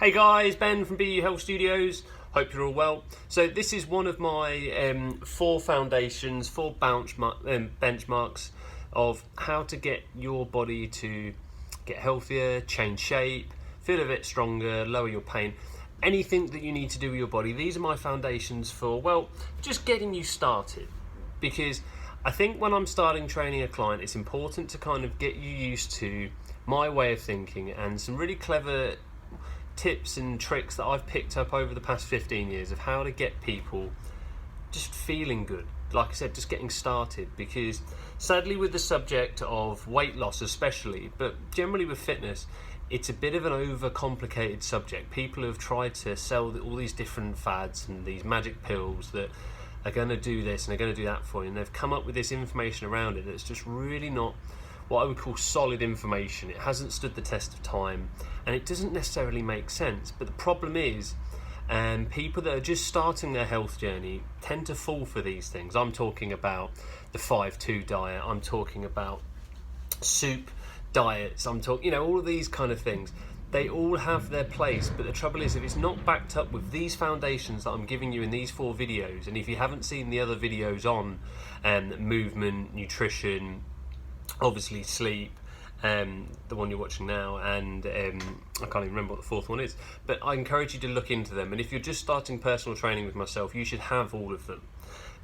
Hey guys, Ben from BU Health Studios. Hope you're all well. So this is one of my 4 foundations, 4 benchmarks of how to get your body to get healthier, change shape, feel a bit stronger, lower your pain. Anything that you need to do with your body, these are my foundations for, well, just getting you started. Because I think when I'm starting training a client, it's important to kind of get you used to my way of thinking and some really clever tips and tricks that I've picked up over the past 15 years of how to get people just feeling good. Like I said, just getting started, because sadly with the subject of weight loss especially, but generally with fitness, it's a bit of an overcomplicated subject. People have tried to sell all these different fads and these magic pills that are going to do this and are going to do that for you, and they've come up with this information around it that's just really not what I would call solid information. It hasn't stood the test of time and it doesn't necessarily make sense. But the problem is, people that are just starting their health journey tend to fall for these things. I'm talking about the 5-2 diet, I'm talking about soup diets, I'm talking, all of these kind of things. They all have their place, but the trouble is, if it's not backed up with these foundations that I'm giving you in these 4 videos, and if you haven't seen the other videos on movement, nutrition, obviously sleep, the one you're watching now, and I can't even remember what the 4th one is, but I encourage you to look into them. And if you're just starting personal training with myself, you should have all of them.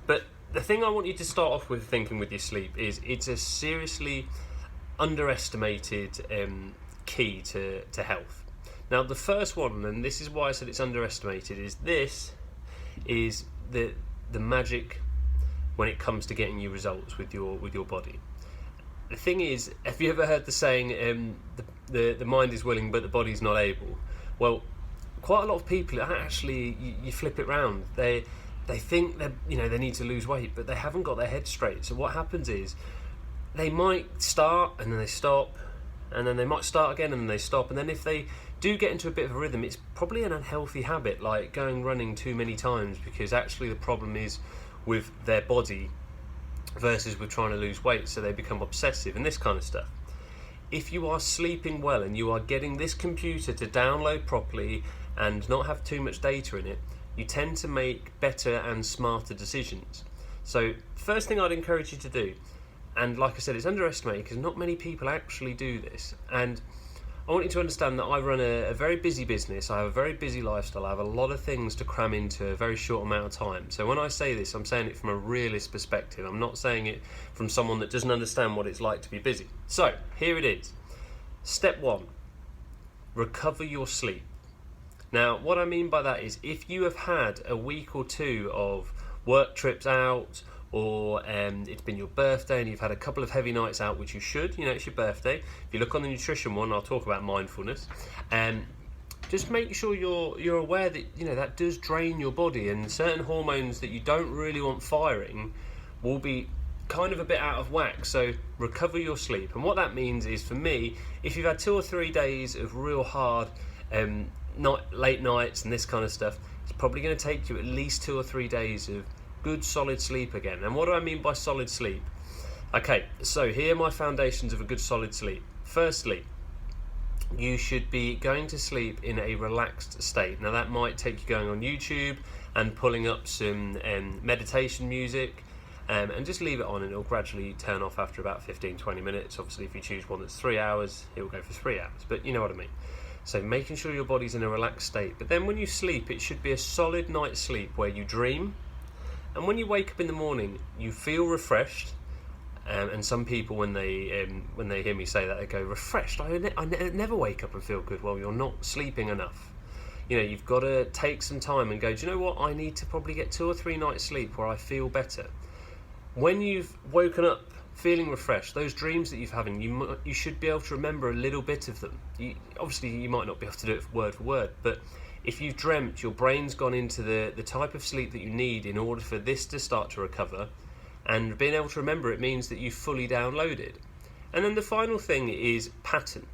But the thing I want you to start off with thinking with your sleep is it's a seriously underestimated key to health. Now the first one, and this is why I said it's underestimated, is the magic when it comes to getting you results with your body. The thing is, have you ever heard the saying, the mind is willing but the body's not able? Well, quite a lot of people actually, you flip it round. They think that they need to lose weight, but they haven't got their head straight. So what happens is, they might start and then they stop, and then they might start again and then they stop, and then if they do get into a bit of a rhythm, it's probably an unhealthy habit, like going running too many times, because actually the problem is with their body versus with trying to lose weight, so they become obsessive and this kind of stuff. If you are sleeping well and you are getting this computer to download properly and not have too much data in it, you tend to make better and smarter decisions. So first thing I'd encourage you to do, and like I said, it's underestimated because not many people actually do this, and I want you to understand that I run a very busy business, I have a very busy lifestyle, I have a lot of things to cram into a very short amount of time. So when I say this, I'm saying it from a realist perspective. I'm not saying it from someone that doesn't understand what it's like to be busy. So here it is. Step 1, recover your sleep. Now what I mean by that is, if you have had a week or 2 of work trips out, or it's been your birthday and you've had a couple of heavy nights out, which you should, it's your birthday. If you look on the nutrition one, I'll talk about mindfulness, and just make sure you're aware that that does drain your body, and certain hormones that you don't really want firing will be kind of a bit out of whack. So recover your sleep. And what that means is, for me, if you've had 2 or 3 days of real hard late nights and this kind of stuff, it's probably going to take you at least 2 or 3 days of good solid sleep again. And what do I mean by solid sleep? Okay, so here are my foundations of a good solid sleep. Firstly, you should be going to sleep in a relaxed state. Now that might take you going on YouTube and pulling up some meditation music, and just leave it on, and it'll gradually turn off after about 15-20 minutes. Obviously if you choose one that's 3 hours, it will go for 3 hours, but you know what I mean. So making sure your body's in a relaxed state. But then when you sleep, it should be a solid night's sleep where you dream, and when you wake up in the morning, you feel refreshed. And some people, when they hear me say that, they go, refreshed? I never wake up and feel good. Well, you're not sleeping enough. You've got to take some time and go, do you know what? I need to probably get 2 or 3 nights sleep where I feel better. When you've woken up feeling refreshed, those dreams that you've having, you should be able to remember a little bit of them. Obviously, you might not be able to do it word for word, but if you've dreamt, your brain's gone into the type of sleep that you need in order for this to start to recover, and being able to remember it means that you've fully downloaded. And then the final thing is pattern.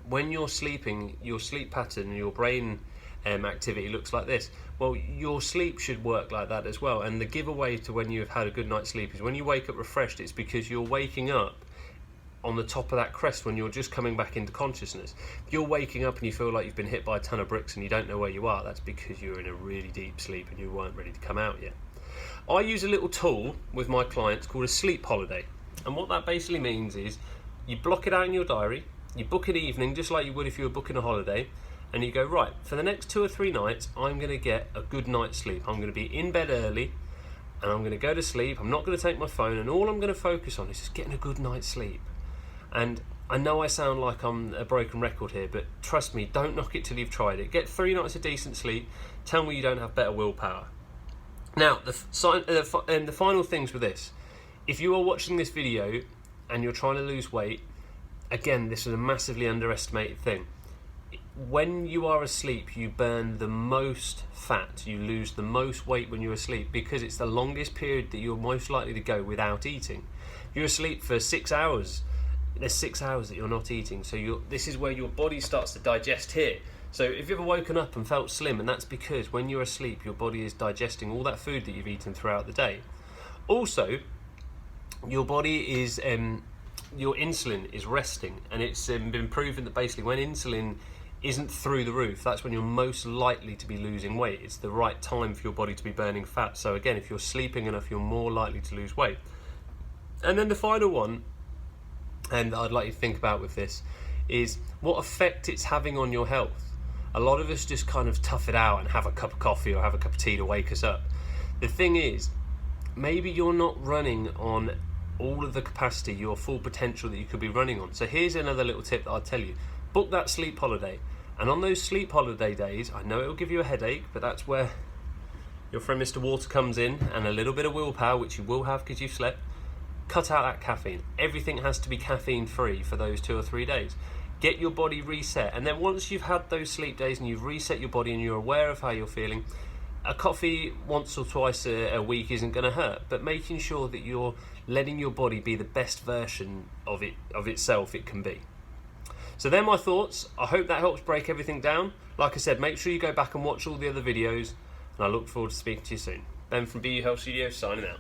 When you're sleeping, your sleep pattern and your brain activity looks like this. Well, your sleep should work like that as well. And the giveaway to when you've had a good night's sleep is when you wake up refreshed, it's because you're waking up on the top of that crest when you're just coming back into consciousness. If you're waking up and you feel like you've been hit by a ton of bricks and you don't know where you are, that's because you're in a really deep sleep and you weren't ready to come out yet. I use a little tool with my clients called a sleep holiday, and what that basically means is you block it out in your diary, you book an evening just like you would if you were booking a holiday, and you go, right, for the next 2 or 3 nights I'm going to get a good night's sleep. I'm going to be in bed early and I'm going to go to sleep. I'm not going to take my phone, and all I'm going to focus on is just getting a good night's sleep. And I know I sound like I'm a broken record here, but trust me, don't knock it till you've tried it. Get 3 nights of decent sleep. Tell me you don't have better willpower. Now, the final things with this. If you are watching this video and you're trying to lose weight, again, this is a massively underestimated thing. When you are asleep, you burn the most fat, you lose the most weight when you're asleep, because it's the longest period that you're most likely to go without eating. If you're asleep for 6 hours, there's 6 hours that you're not eating, so this is where your body starts to digest here. So if you've ever woken up and felt slim, and that's because when you're asleep, your body is digesting all that food that you've eaten throughout the day. Also, your body is, your insulin is resting, and it's been proven that basically when insulin isn't through the roof, that's when you're most likely to be losing weight. It's the right time for your body to be burning fat. So again, if you're sleeping enough, you're more likely to lose weight. And then the final one, and I'd like you to think about with this, is what effect it's having on your health. A lot of us just kind of tough it out and have a cup of coffee or have a cup of tea to wake us up. The thing is, maybe you're not running on all of the capacity, your full potential that you could be running on. So here's another little tip that I'll tell you. Book that sleep holiday, and on those sleep holiday days, I know it will give you a headache, but that's where your friend Mr. Water comes in, and a little bit of willpower, which you will have because you've slept. Cut out that caffeine. Everything has to be caffeine free for those 2 or 3 days. Get your body reset, and then once you've had those sleep days and you've reset your body and you're aware of how you're feeling, a coffee once or twice a week isn't going to hurt, but making sure that you're letting your body be the best version of itself it can be. So they're my thoughts. I hope that helps break everything down. Like I said, make sure you go back and watch all the other videos, and I look forward to speaking to you soon. Ben from BU Health Studios signing out.